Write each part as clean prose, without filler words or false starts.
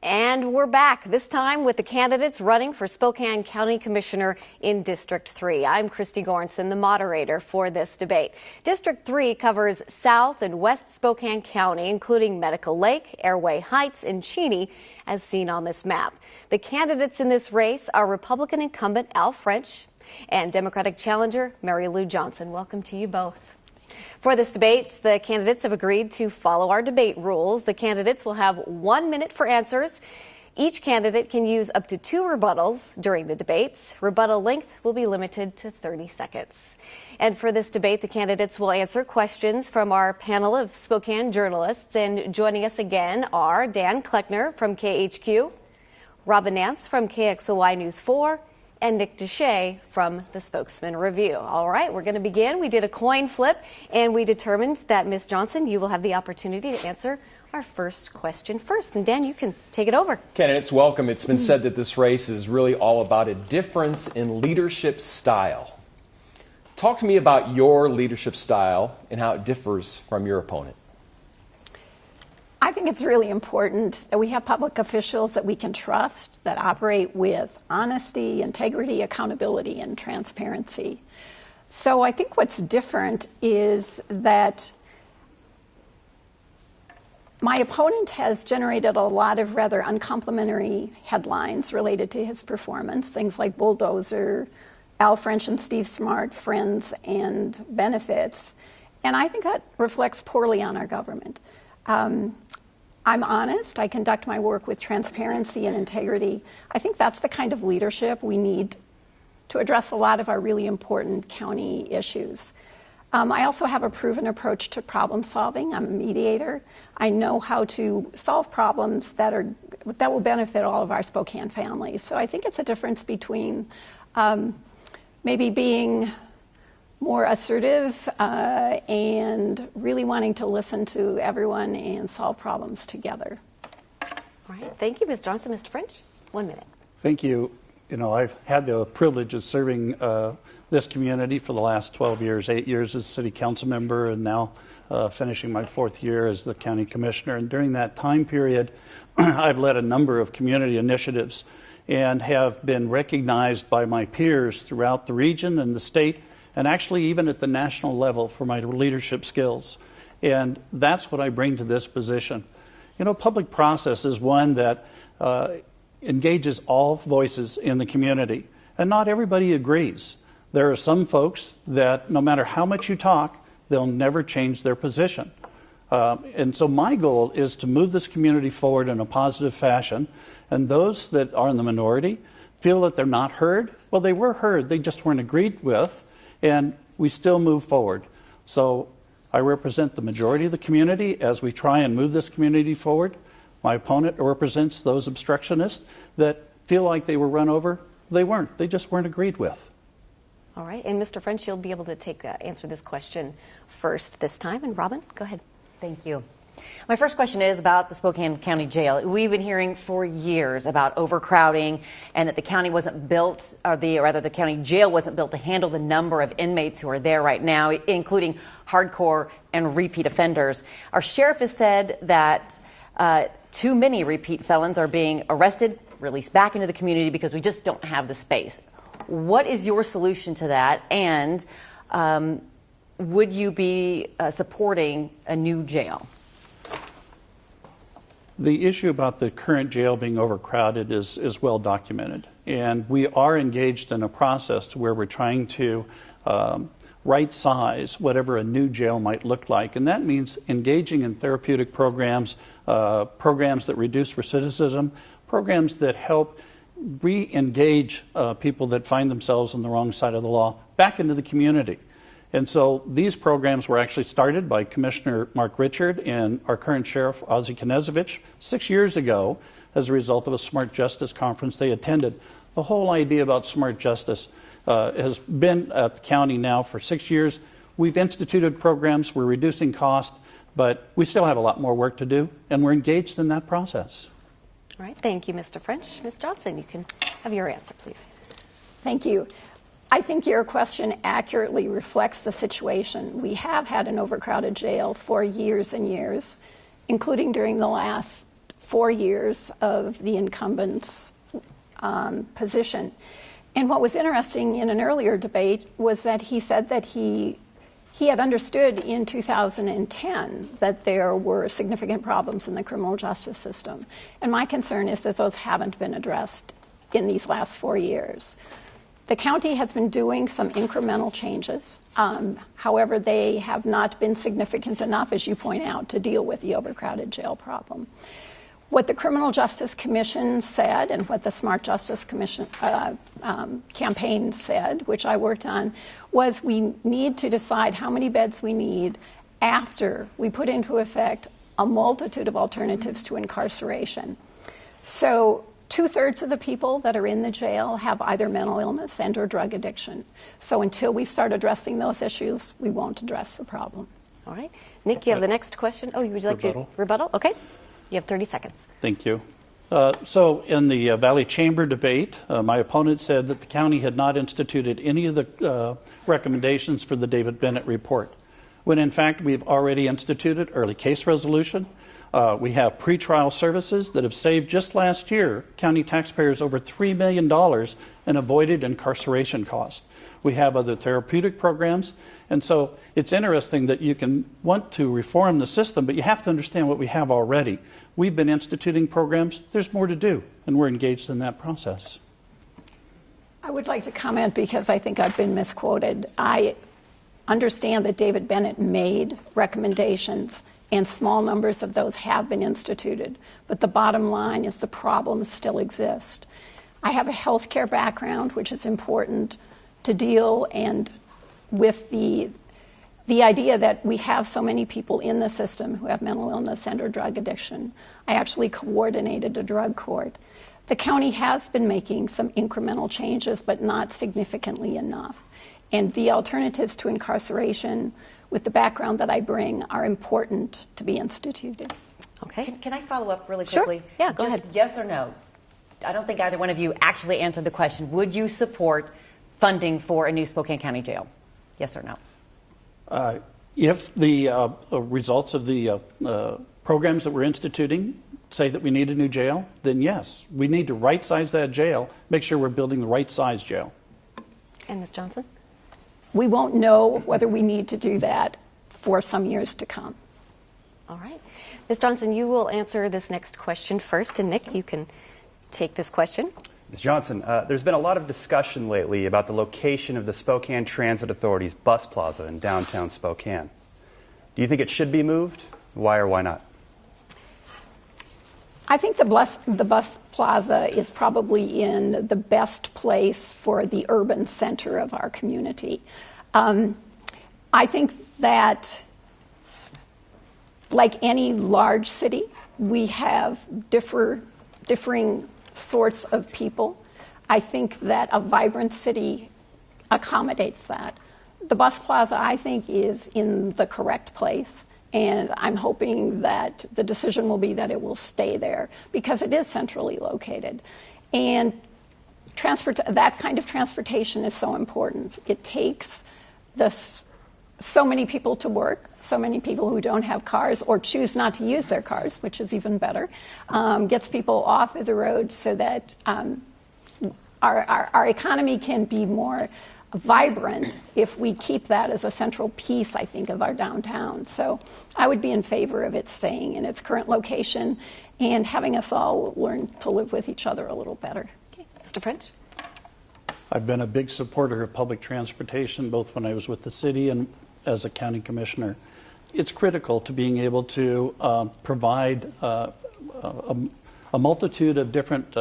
And we're back, this time with the candidates running for Spokane County Commissioner in District 3. I'm Christy Goranson, the moderator for this debate. District 3 covers South and West Spokane County, including Medical Lake, Airway Heights, and Cheney, as seen on this map. The candidates in this race are Republican incumbent Al French and Democratic challenger Mary Lou Johnson. Welcome to you both. For this debate, the candidates have agreed to follow our debate rules. The candidates will have 1 minute for answers. Each candidate can use up to 2 rebuttals during the debates. Rebuttal length will be limited to 30 seconds. And for this debate, the candidates will answer questions from our panel of Spokane journalists. And joining us again are Dan Kleckner from KHQ, Robin Nance from KXOY News 4, and Nick Deshay from the Spokesman Review. All right, we're going to begin. We did a coin flip, and we determined that Ms. Johnson, you will have the opportunity to answer our first question first. And Dan, you can take it over. Candidates, welcome. It's been said that this race is really all about a difference in leadership style. Talk to me about your leadership style and how it differs from your opponent. I think it's really important that we have public officials that we can trust, that operate with honesty, integrity, accountability, and transparency. So I think what's different is that my opponent has generated a lot of rather uncomplimentary headlines related to his performance, things like bulldozer, Al French and Steve Smart, friends and benefits. And I think that reflects poorly on our government. I'm honest. I conduct my work with transparency and integrity. I think that's the kind of leadership we need to address a lot of our really important county issues. I also have a proven approach to problem solving. I'm a mediator. I know how to solve problems that will benefit all of our Spokane families. So I think it's a difference between maybe being more assertive and really wanting to listen to everyone and solve problems together. All right. Thank you, Ms. Johnson. Mr. French, 1 minute. Thank you. You know, I've had the privilege of serving this community for the last 12 years, 8 years as city council member, and now finishing my 4th year as the county commissioner. And during that time period, I've led a number of community initiatives and have been recognized by my peers throughout the region and the state, and actually even at the national level for my leadership skills. And that's what I bring to this position. You know, public process is one that engages all voices in the community, and not everybody agrees. There are some folks that no matter how much you talk, they'll never change their position. And so my goal is to move this community forward in a positive fashion, and those that are in the minority feel that they're not heard. Well, they were heard, they just weren't agreed with, and we still move forward. So I represent the majority of the community as we try and move this community forward. My opponent represents those obstructionists that feel like they were run over. They weren't. They just weren't agreed with. All right. And Mr. French, you'll be able to answer this question first this time. And Robin, go ahead. Thank you. My first question is about the Spokane County Jail. We've been hearing for years about overcrowding and that the county wasn't built, or the county jail wasn't built to handle the number of inmates who are there right now, including hardcore and repeat offenders. Our sheriff has said that too many repeat felons are being arrested, released back into the community because we just don't have the space. What is your solution to that? And would you be supporting a new jail? The issue about the current jail being overcrowded is well documented, and we are engaged in a process to where we're trying to right size whatever a new jail might look like, and that means engaging in therapeutic programs, programs that reduce recidivism, programs that help re-engage people that find themselves on the wrong side of the law back into the community. And so these programs were actually started by Commissioner Mark Richard and our current Sheriff Ozzie Knezovich 6 years ago as a result of a Smart Justice conference they attended. The whole idea about smart justice has been at the county now for 6 years. We've instituted programs, we're reducing cost, but we still have a lot more work to do, and we're engaged in that process. All right, thank you, Mr. French. Ms. Johnson, you can have your answer, please. Thank you. I think your question accurately reflects the situation. We have had an overcrowded jail for years and years, including during the last 4 years of the incumbent's position. And what was interesting in an earlier debate was that he said that he had understood in 2010 that there were significant problems in the criminal justice system. And my concern is that those haven't been addressed in these last 4 years. The county has been doing some incremental changes. However, they have not been significant enough, as you point out, to deal with the overcrowded jail problem. What the Criminal Justice Commission said and what the Smart Justice Commission campaign said, which I worked on, was we need to decide how many beds we need after we put into effect a multitude of alternatives to incarceration. So 2/3 of the people that are in the jail have either mental illness and or drug addiction. So until we start addressing those issues, we won't address the problem. All right. Nick, you have the next question. Oh, would you like to rebuttal? Okay. You have 30 seconds. Thank you. So in the Valley Chamber debate, my opponent said that the county had not instituted any of the recommendations for the David Bennett report, when in fact we've already instituted early case resolution. We have pretrial services that have saved just last year county taxpayers over $3 million in avoided incarceration costs. We have other therapeutic programs. And so it's interesting that you can want to reform the system, but you have to understand what we have already. We've been instituting programs. There's more to do, and we're engaged in that process. I would like to comment because I think I've been misquoted. I understand that David Bennett made recommendations, and small numbers of those have been instituted. But the bottom line is the problems still exist. I have a healthcare background, which is important to deal and with the idea that we have so many people in the system who have mental illness and or drug addiction. I actually coordinated a drug court. The county has been making some incremental changes, but not significantly enough. And the alternatives to incarceration, with the background that I bring, are important to be instituted. Okay. Can I follow up really quickly? Sure. Yeah, go ahead. Yes or no? I don't think either one of you actually answered the question. Would you support funding for a new Spokane County jail? Yes or no? If the results of the programs that we're instituting say that we need a new jail, then yes. We need to right-size that jail, make sure we're building the right size jail. And Ms. Johnson? We won't know whether we need to do that for some years to come. All right. Ms. Johnson, you will answer this next question first, and Nick, you can take this question. Ms. Johnson, there's been a lot of discussion lately about the location of the Spokane Transit Authority's bus plaza in downtown Spokane. Do you think it should be moved? Why or why not? I think the bus plaza is probably in the best place for the urban center of our community. I think that, like any large city, we have differing sorts of people. I think that a vibrant city accommodates that. The bus plaza, I think, is in the correct place, and I'm hoping that the decision will be that it will stay there because it is centrally located. And that kind of transportation is so important. It takes so many people to work, so many people who don't have cars or choose not to use their cars, which is even better, gets people off of the road so that our economy can be more vibrant if we keep that as a central piece, I think, of our downtown. So I would be in favor of it staying in its current location and having us all learn to live with each other a little better. Okay. Mr. French? I've been a big supporter of public transportation, both when I was with the city and as a county commissioner. It's critical to being able to provide a multitude of different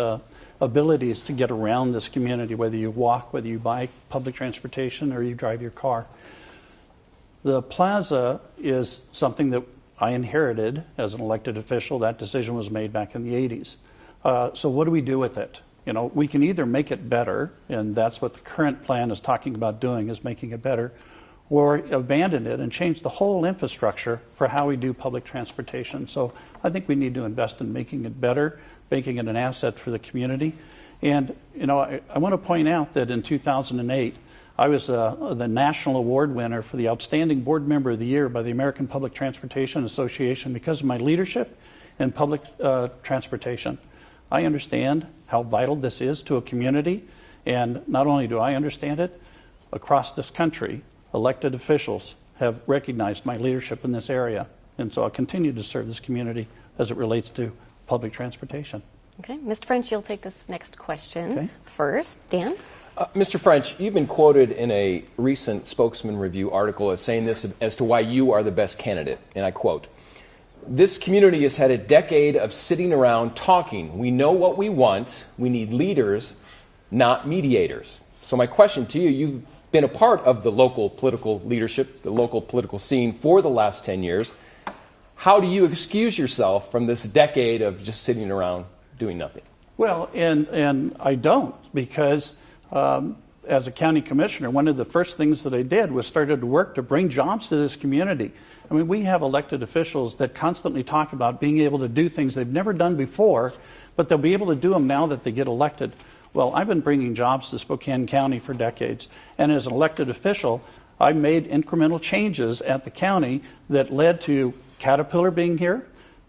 abilities to get around this community, whether you walk, whether you buy public transportation, or you drive your car. The plaza is something that I inherited as an elected official. That decision was made back in the 80s. So what do we do with it? You know, we can either make it better, and that's what the current plan is talking about doing, is making it better, or abandon it and change the whole infrastructure for how we do public transportation. So I think we need to invest in making it better, making it an asset for the community. And, you know, I want to point out that in 2008, I was the national award winner for the Outstanding Board Member of the Year by the American Public Transportation Association because of my leadership in public transportation. I understand how vital this is to a community, and not only do I understand it, across this country, elected officials have recognized my leadership in this area, and so I'll continue to serve this community as it relates to public transportation. Okay, Mr. French, you'll take this next question Okay. first. Dan? Mr. French, you've been quoted in a recent Spokesman Review article as saying this as to why you are the best candidate, and I quote, "This community has had a decade of sitting around talking. We know what we want. We need leaders, not mediators." So my question to you, you've been a part of the local political leadership, the local political scene for the last 10 years. How do you excuse yourself from this decade of just sitting around doing nothing? Well, and I don't, because as a county commissioner, one of the first things that I did was started to work to bring jobs to this community. I mean, we have elected officials that constantly talk about being able to do things they've never done before, but they'll be able to do them now that they get elected. Well, I've been bringing jobs to Spokane County for decades, and as an elected official, I made incremental changes at the county that led to Caterpillar being here,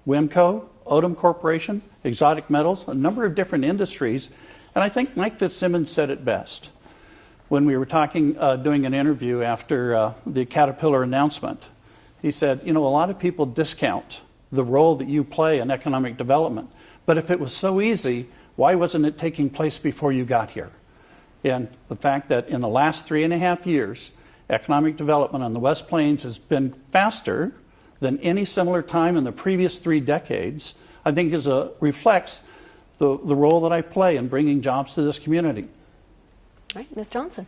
Wimco, Odom Corporation, Exotic Metals, a number of different industries. And I think Mike Fitzsimmons said it best when we were talking, doing an interview after the Caterpillar announcement. He said, you know, a lot of people discount the role that you play in economic development. But if it was so easy, why wasn't it taking place before you got here? And the fact that in the last 3.5 years, economic development on the West Plains has been faster than any similar time in the previous 3 decades, I think reflects the role that I play in bringing jobs to this community. All right, Ms. Johnson.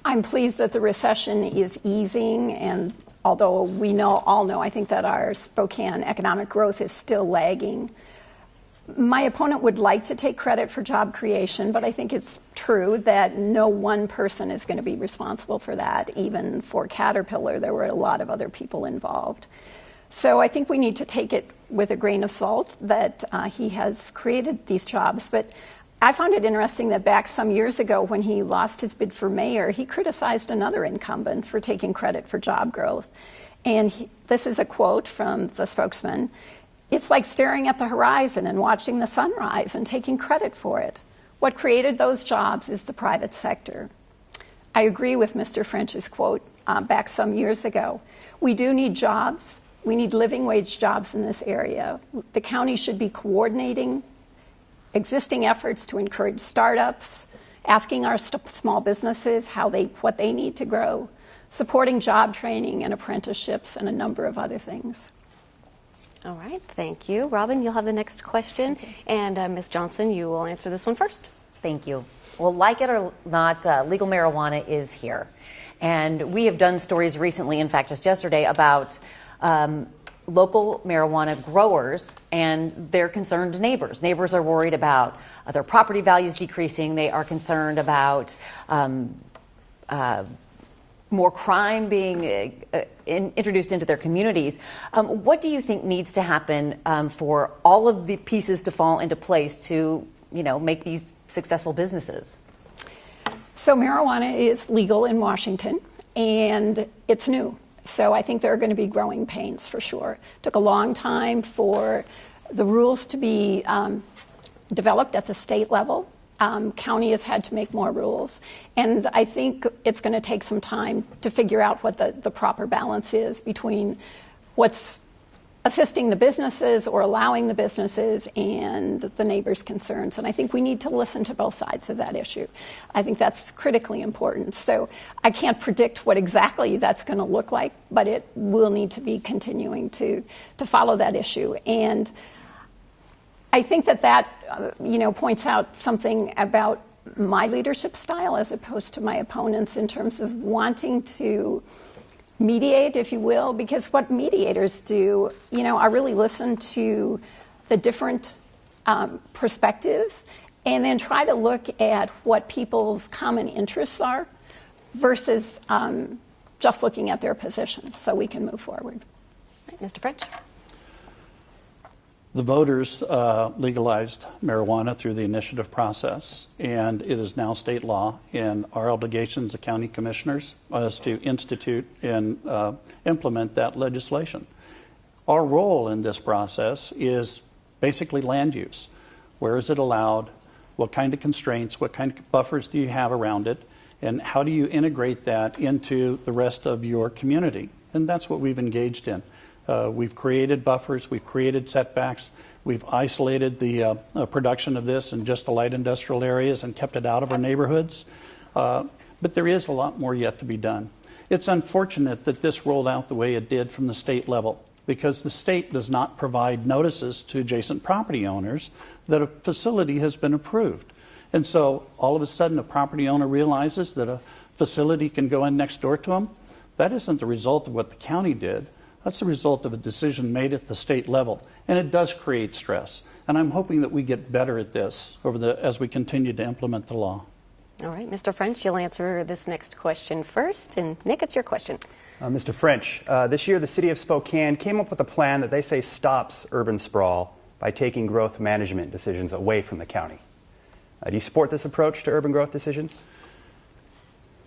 I'm pleased that the recession is easing, and although we all know, I think that our Spokane economic growth is still lagging. My opponent would like to take credit for job creation, but I think it's true that no one person is going to be responsible for that. Even for Caterpillar, there were a lot of other people involved. So I think we need to take it with a grain of salt that he has created these jobs. But I found it interesting that back some years ago when he lost his bid for mayor, he criticized another incumbent for taking credit for job growth. And this is a quote from the spokesman. "It's like staring at the horizon and watching the sunrise and taking credit for it. What created those jobs is the private sector." I agree with Mr. French's quote back some years ago. We do need jobs. We need living wage jobs in this area. The county should be coordinating existing efforts to encourage startups, asking our small businesses what they need to grow, supporting job training and apprenticeships, and a number of other things. All right, thank you. Robin, you'll have the next question. And Ms. Johnson, you will answer this one first. Thank you. Well, like it or not, legal marijuana is here. And we have done stories recently, in fact, just yesterday, about local marijuana growers and their concerned neighbors. Neighbors are worried about their property values decreasing. They are concerned about more crime being introduced into their communities. What do you think needs to happen for all of the pieces to fall into place to, make these successful businesses? So marijuana is legal in Washington, and it's new. So I think there are going to be growing pains for sure. It took a long time for the rules to be developed at the state level. County has had to make more rules. And I think it's going to take some time to figure out what the proper balance is between what's assisting the businesses or allowing the businesses and the neighbors' concerns. And I think we need to listen to both sides of that issue. I think that's critically important. So I can't predict what exactly that's going to look like, but it will need to be continuing to follow that issue. And I think that points out something about my leadership style as opposed to my opponents in terms of wanting to mediate, if you will, because what mediators do, are really listen to the different perspectives and then try to look at what people's common interests are versus just looking at their positions so we can move forward. Right, Mr. French? The voters legalized marijuana through the initiative process, and it is now state law, and our obligation as county commissioners is to institute and implement that legislation. Our role in this process is basically land use. Where is it allowed? What kind of constraints? What kind of buffers do you have around it? And how do you integrate that into the rest of your community? And that's what we've engaged in. We've created buffers, we've created setbacks, we've isolated the production of this in just the light industrial areas and kept it out of our neighborhoods. But there is a lot more yet to be done. It's unfortunate that this rolled out the way it did from the state level, because the state does not provide notices to adjacent property owners that a facility has been approved. And so all of a sudden a property owner realizes that a facility can go in next door to them. That isn't the result of what the county did. That's the result of a decision made at the state level. And it does create stress. And I'm hoping that we get better at this as we continue to implement the law. All right, Mr. French, you'll answer this next question first. And Nick, it's your question. Mr. French, this year the city of Spokane came up with a plan that they say stops urban sprawl by taking growth management decisions away from the county. Do you support this approach to urban growth decisions?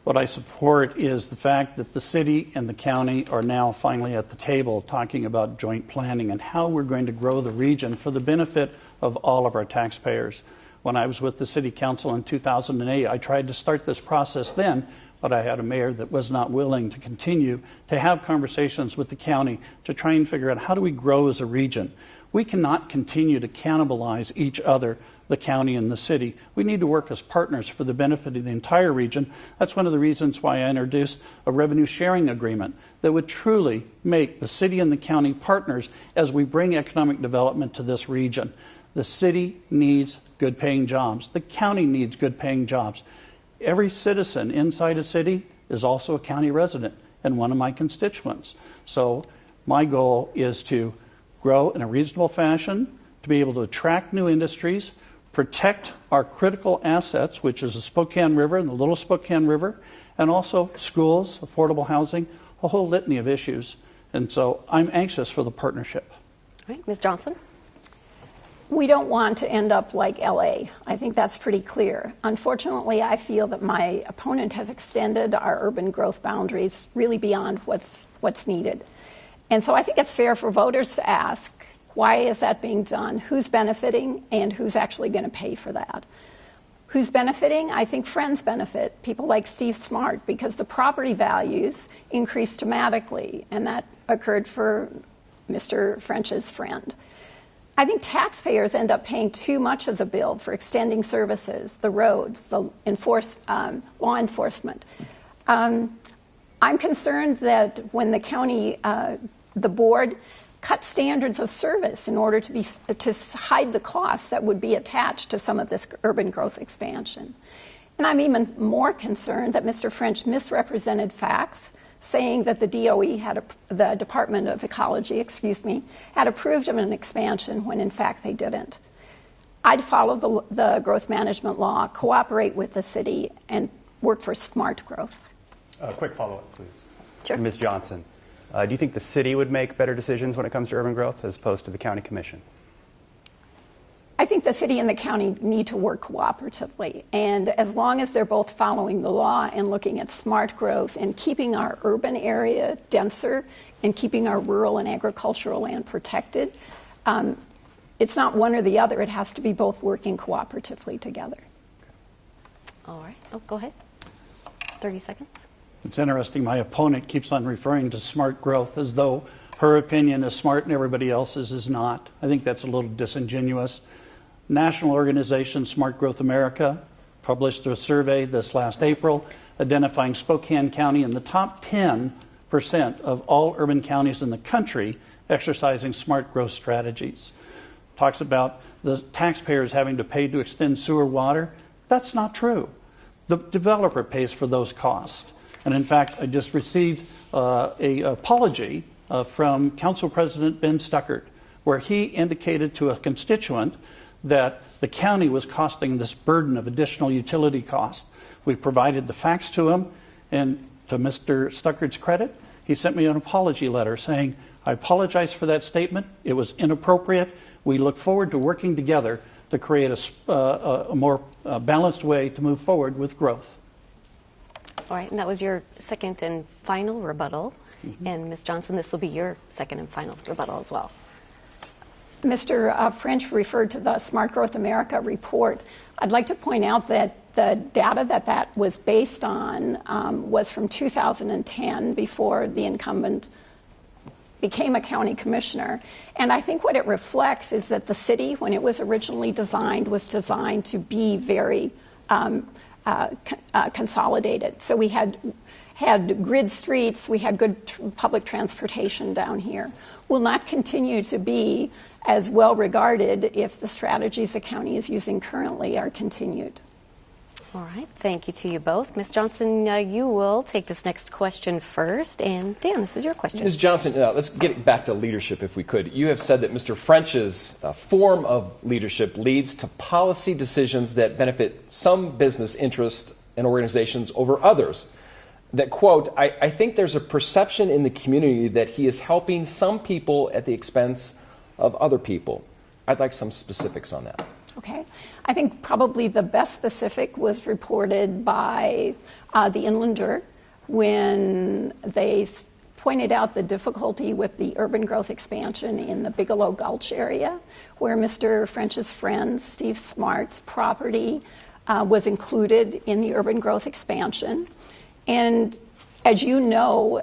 What I support is the fact that the city and the county are now finally at the table talking about joint planning and how we're going to grow the region for the benefit of all of our taxpayers. When I was with the city council in 2008, I tried to start this process then, but I had a mayor that was not willing to continue to have conversations with the county to try and figure out how do we grow as a region. We cannot continue to cannibalize each other, the county and the city. We need to work as partners for the benefit of the entire region. That's one of the reasons why I introduced a revenue sharing agreement that would truly make the city and the county partners as we bring economic development to this region. The city needs good paying jobs. The county needs good paying jobs. Every citizen inside a city is also a county resident and one of my constituents. So my goal is to grow in a reasonable fashion, to be able to attract new industries, protect our critical assets, which is the Spokane River and the Little Spokane River, and also schools, affordable housing, a whole litany of issues. And so I'm anxious for the partnership. All right, Ms. Johnson. We don't want to end up like LA. I think that's pretty clear. Unfortunately, I feel that my opponent has extended our urban growth boundaries really beyond what's needed. And so I think it's fair for voters to ask, why is that being done? Who's benefiting and who's actually going to pay for that? Who's benefiting? I think friends benefit, people like Steve Smart, because the property values increased dramatically, and that occurred for Mr. French's friend. I think taxpayers end up paying too much of the bill for extending services, the roads, the law enforcement. I'm concerned that when the county, the board, cut standards of service in order to hide the costs that would be attached to some of this urban growth expansion. And I'm even more concerned that Mr. French misrepresented facts, saying that the DOE the Department of Ecology, had approved of an expansion when in fact they didn't. I'd follow the growth management law, cooperate with the city, and work for smart growth. A quick follow-up, please. Sure. Ms. Johnson, do you think the city would make better decisions when it comes to urban growth as opposed to the county commission? I think the city and the county need to work cooperatively, and as long as they're both following the law and looking at smart growth and keeping our urban area denser and keeping our rural and agricultural land protected, it's not one or the other. It has to be both working cooperatively together. All right. Oh, go ahead. 30 seconds. It's interesting, my opponent keeps on referring to smart growth as though her opinion is smart and everybody else's is not. I think that's a little disingenuous. National organization Smart Growth America published a survey this last April identifying Spokane County in the top 10% of all urban counties in the country exercising smart growth strategies. Talks about the taxpayers having to pay to extend sewer water. That's not true. The developer pays for those costs. And in fact, I just received an apology from Council President Ben Stuckert, where he indicated to a constituent that the county was costing this burden of additional utility costs. We provided the facts to him, and to Mr. Stuckert's credit, he sent me an apology letter saying, I apologize for that statement. It was inappropriate. We look forward to working together to create a more balanced way to move forward with growth. All right, and that was your second and final rebuttal. And Ms. Johnson, this will be your second and final rebuttal as well. Mr. French referred to the Smart Growth America report. I'd like to point out that the data that was based on was from 2010, before the incumbent became a county commissioner. And I think what it reflects is that the city, when it was originally designed, was designed to be very consolidated. So we had grid streets, we had good public transportation down here. Will not continue to be as well regarded if the strategies the county is using currently are continued. All right, thank you to you both. Ms. Johnson, you will take this next question first. And Dan, this is your question. Ms. Johnson, let's get back to leadership if we could. You have said that Mr. French's form of leadership leads to policy decisions that benefit some business interests and organizations over others. That, quote, I think there's a perception in the community that he is helping some people at the expense of other people. I'd like some specifics on that. Okay. I think probably the best specific was reported by the Inlander when they pointed out the difficulty with the urban growth expansion in the Bigelow Gulch area, where Mr. French's friend, Steve Smart's property was included in the urban growth expansion. And as you know,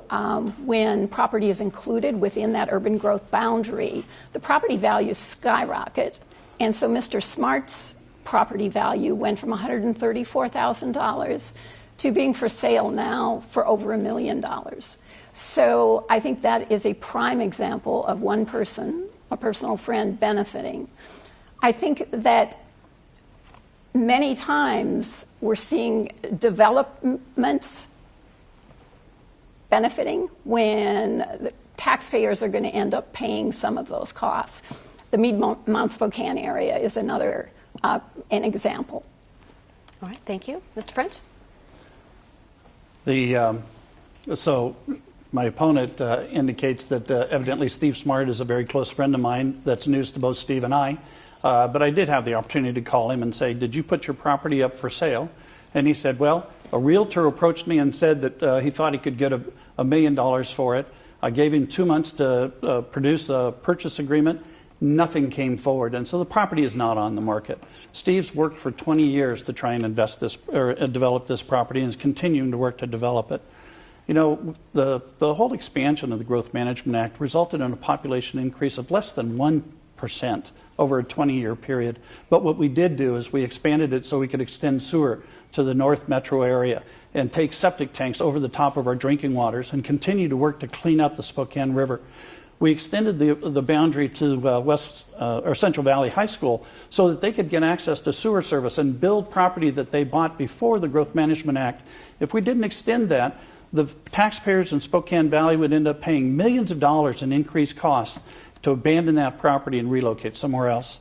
when property is included within that urban growth boundary, the property values skyrocket. And so Mr. Smart's property value went from $134,000 to being for sale now for over $1 million. So I think that is a prime example of one person, a personal friend, benefiting. I think that many times we're seeing developments benefiting when the taxpayers are going to end up paying some of those costs. The Mount Spokane area is another an example. All right, thank you. Mr. French? So my opponent indicates that evidently Steve Smart is a very close friend of mine. That's news to both Steve and I. But I did have the opportunity to call him and say, did you put your property up for sale? And he said, well, a realtor approached me and said that he thought he could get $1 million for it. I gave him 2 months to produce a purchase agreement. Nothing came forward, and so the property is not on the market. Steve's worked for 20 years to try and invest this or develop this property, and is continuing to work to develop it. You know, the whole expansion of the Growth Management Act resulted in a population increase of less than 1% over a 20-year period. But what we did do is we expanded it so we could extend sewer to the North Metro area and take septic tanks over the top of our drinking waters and continue to work to clean up the Spokane River. We extended the boundary to Central Valley High School so that they could get access to sewer service and build property that they bought before the Growth Management Act. If we didn't extend that, the taxpayers in Spokane Valley would end up paying millions of dollars in increased costs to abandon that property and relocate somewhere else.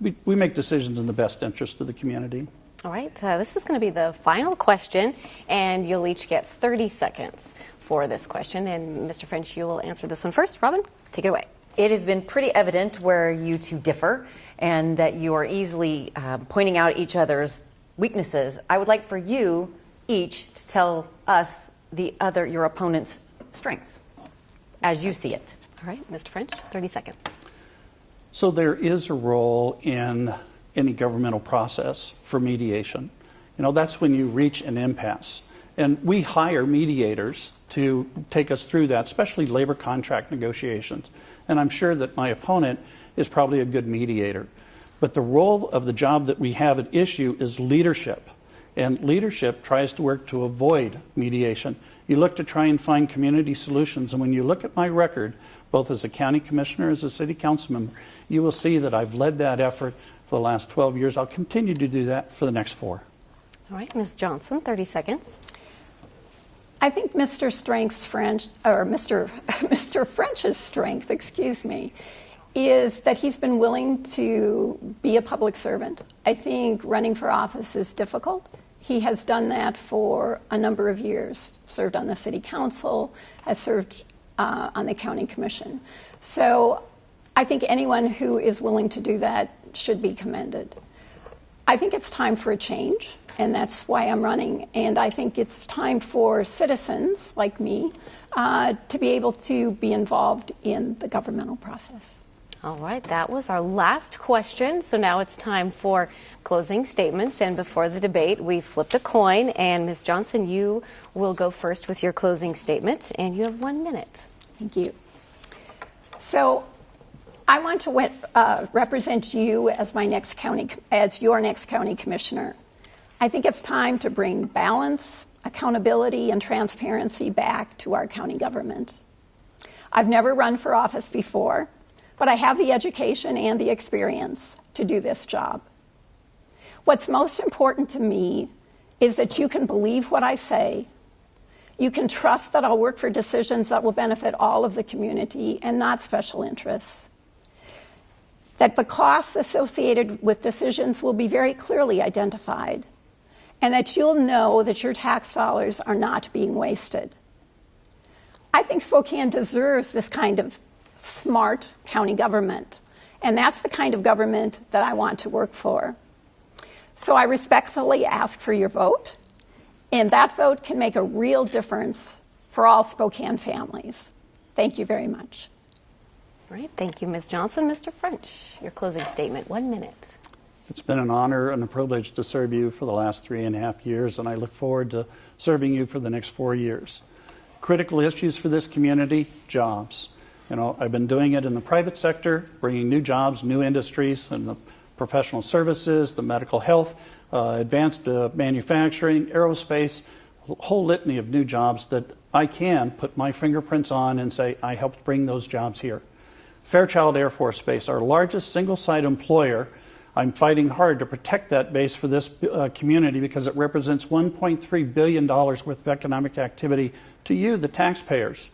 We make decisions in the best interest of the community. All right, this is going to be the final question, and you'll each get 30 seconds for this question. And Mr. French, you will answer this one first. Robin, take it away. It has been pretty evident where you two differ and that you are easily pointing out each other's weaknesses. I would like for you each to tell us your opponent's strengths as you see it. All right, Mr. French, 30 seconds. So there is a role in any governmental process for mediation. You know, that's when you reach an impasse. And we hire mediators to take us through that, especially labor contract negotiations. And I'm sure that my opponent is probably a good mediator. But the role of the job that we have at issue is leadership. And leadership tries to work to avoid mediation. You look to try and find community solutions. And when you look at my record, both as a county commissioner, as a city council member, you will see that I've led that effort for the last 12 years. I'll continue to do that for the next 4. All right, Ms. Johnson, 30 seconds. I think Mr. French's strength, is that he's been willing to be a public servant. I think running for office is difficult. He has done that for a number of years, served on the city council, has served on the county commission. So I think anyone who is willing to do that should be commended. I think it's time for a change, and that's why I'm running. And I think it's time for citizens like me to be able to be involved in the governmental process. All right, that was our last question. So now it's time for closing statements. And before the debate, we flipped a coin. And Ms. Johnson, you will go first with your closing statement. And you have 1 minute. Thank you. So I want to represent you as your next county commissioner. I think it's time to bring balance, accountability, and transparency back to our county government. I've never run for office before, but I have the education and the experience to do this job. What's most important to me is that you can believe what I say. You can trust that I'll work for decisions that will benefit all of the community and not special interests. That the costs associated with decisions will be very clearly identified, and that you'll know that your tax dollars are not being wasted. I think Spokane deserves this kind of smart county government, and that's the kind of government that I want to work for. So I respectfully ask for your vote, and that vote can make a real difference for all Spokane families. Thank you very much. All right, thank you, Ms. Johnson. Mr. French, your closing statement, 1 minute. It's been an honor and a privilege to serve you for the last 3.5 years, and I look forward to serving you for the next 4 years. Critical issues for this community, jobs. I've been doing it in the private sector, bringing new jobs, new industries, and the professional services, the medical health, advanced manufacturing, aerospace, a whole litany of new jobs that I can put my fingerprints on and say, I helped bring those jobs here. Fairchild Air Force Base, our largest single-site employer. I'm fighting hard to protect that base for this community because it represents $1.3 billion worth of economic activity to you, the taxpayers.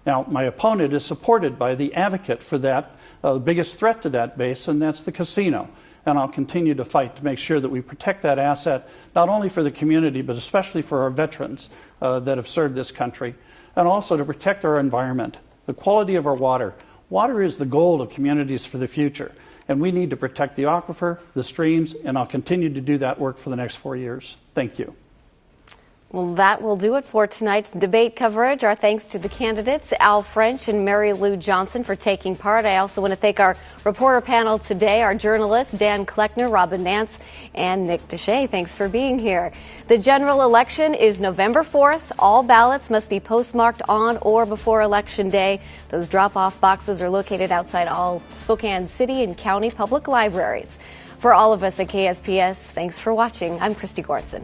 Now, my opponent is supported by the advocate for that, the biggest threat to that base, and that's the casino. And I'll continue to fight to make sure that we protect that asset, not only for the community, but especially for our veterans that have served this country, and also to protect our environment, the quality of our water. Water is the gold of communities for the future, and we need to protect the aquifer, the streams, and I'll continue to do that work for the next 4 years. Thank you. Well, that will do it for tonight's debate coverage. Our thanks to the candidates, Al French and Mary Lou Johnson, for taking part. I also want to thank our reporter panel today, our journalists, Dan Kleckner, Robin Nance, and Nick Deshay. Thanks for being here. The general election is November 4th. All ballots must be postmarked on or before Election Day. Those drop-off boxes are located outside all Spokane City and County public libraries. For all of us at KSPS, thanks for watching. I'm Christy Goranson.